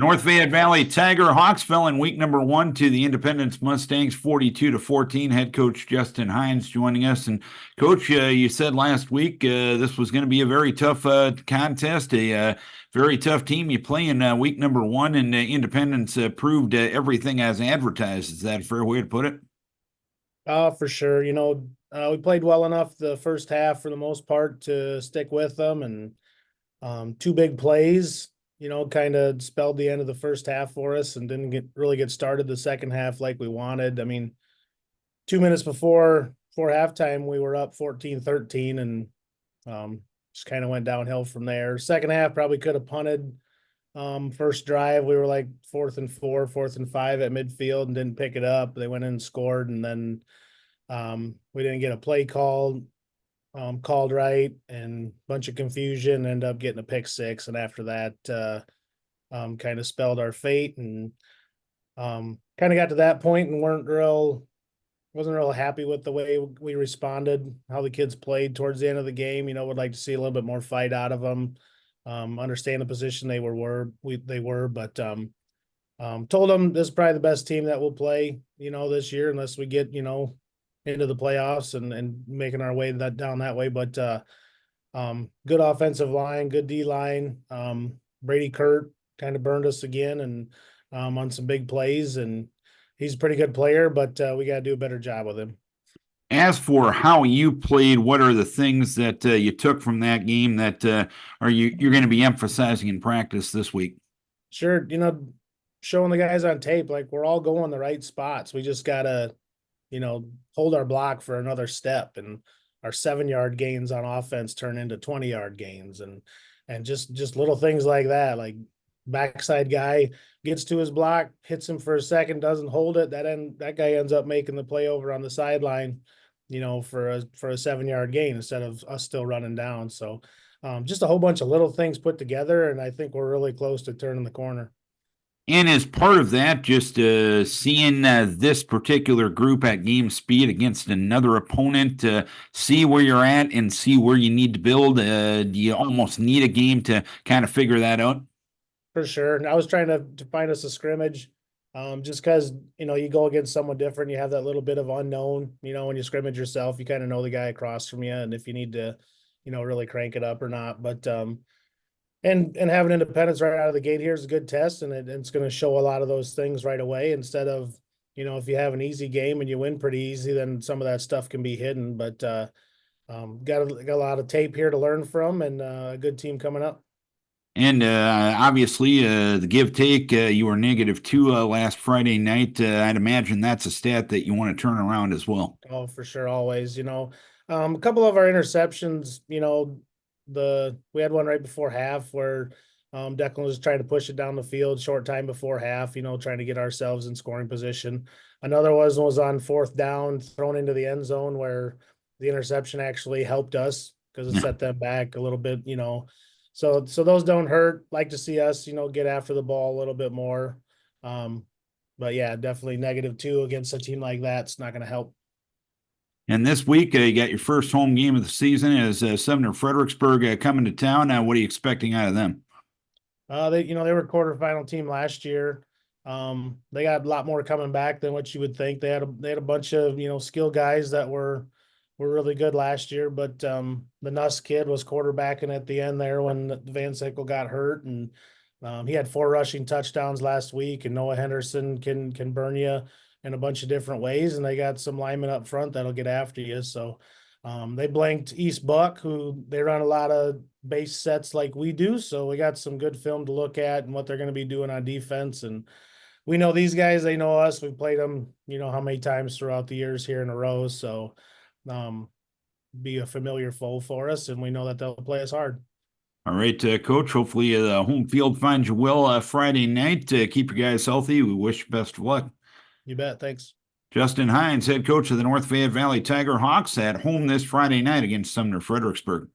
North Fayette Valley Tiger Hawks fell in week number one to the Independence Mustangs 42-14. Head coach Justin Heins joining us. And coach, you said last week this was going to be a very tough contest, a very tough team you play in week number one, and Independence proved everything as advertised. Is that a fair way to put it? For sure. We played well enough the first half for the most part to stick with them, and two big plays, kind of spelled the end of the first half for us and didn't really get started the second half like we wanted. I mean, 2 minutes before halftime, we were up 14-13 and just kind of went downhill from there. Second half probably could have punted. First drive, we were like 4th and 4, 4th and 5 at midfield and didn't pick it up. They went in and scored, and then we didn't get a play called right, and a bunch of confusion, end up getting a pick six. And after that, kind of spelled our fate, and kind of got to that point and wasn't real happy with the way we responded, how the kids played towards the end of the game. Would like to see a little bit more fight out of them. Understand the position they were, but told them this is probably the best team that will play, this year, unless we get, into the playoffs and making our way down that way. But good offensive line, good D line. Brady Kurt kind of burned us again and on some big plays, and he's a pretty good player, but we got to do a better job with him. As for how you played, what are the things that you took from that game that you're going to be emphasizing in practice this week? Sure, showing the guys on tape, like we're all going the right spots. We just gotta, hold our block for another step, and our 7-yard gains on offense turn into 20-yard gains, and just little things like that, like backside guy gets to his block, hits him for a second, doesn't hold it. That guy ends up making the play over on the sideline, for a 7-yard gain instead of us still running down. So just a whole bunch of little things put together, and I think we're really close to turning the corner. And as part of that, just seeing this particular group at game speed against another opponent, see where you're at and see where you need to build. Do you almost need a game to kind of figure that out? For sure. And I was trying to find us a scrimmage, just because, you go against someone different, you have that little bit of unknown, when you scrimmage yourself, you kind of know the guy across from you, and if you need to, really crank it up or not. But and having independence right out of the gate here is a good test, and it's going to show a lot of those things right away, instead of, if you have an easy game and you win pretty easy, then some of that stuff can be hidden. But got a lot of tape here to learn from, and a good team coming up. And obviously, the give take, you were -2 last Friday night. I'd imagine that's a stat that you want to turn around as well. Oh, for sure, always. A couple of our interceptions, we had one right before half where Declan was trying to push it down the field short time before half, trying to get ourselves in scoring position. Another was on 4th down, thrown into the end zone, where the interception actually helped us because it set them back a little bit. So those don't hurt. Like to see us, get after the ball a little bit more. But yeah, definitely -2 against a team like that. It's not going to help. And this week, you got your first home game of the season as Sumner Fredericksburg coming to town. What are you expecting out of them? They were a quarterfinal team last year. They got a lot more coming back than what you would think. They had a bunch of skill guys that were really good last year, but the Nuss kid was quarterbacking at the end there when Van Sickle got hurt, and he had 4 rushing touchdowns last week. And Noah Henderson can burn you in a bunch of different ways, and they got some linemen up front that'll get after you. So they blanked East Buck, who they run a lot of base sets like we do. So we got some good film to look at and what they're going to be doing on defense. And we know these guys, they know us. We've played them, how many times throughout the years here in a row. So be a familiar foe for us, and we know that they'll play us hard. All right, Coach. Hopefully, the home field finds you well Friday night. Keep your guys healthy. We wish you best of luck. You bet. Thanks. Justin Heins, head coach of the North Fayette Valley Tiger Hawks, at home this Friday night against Sumner Fredericksburg.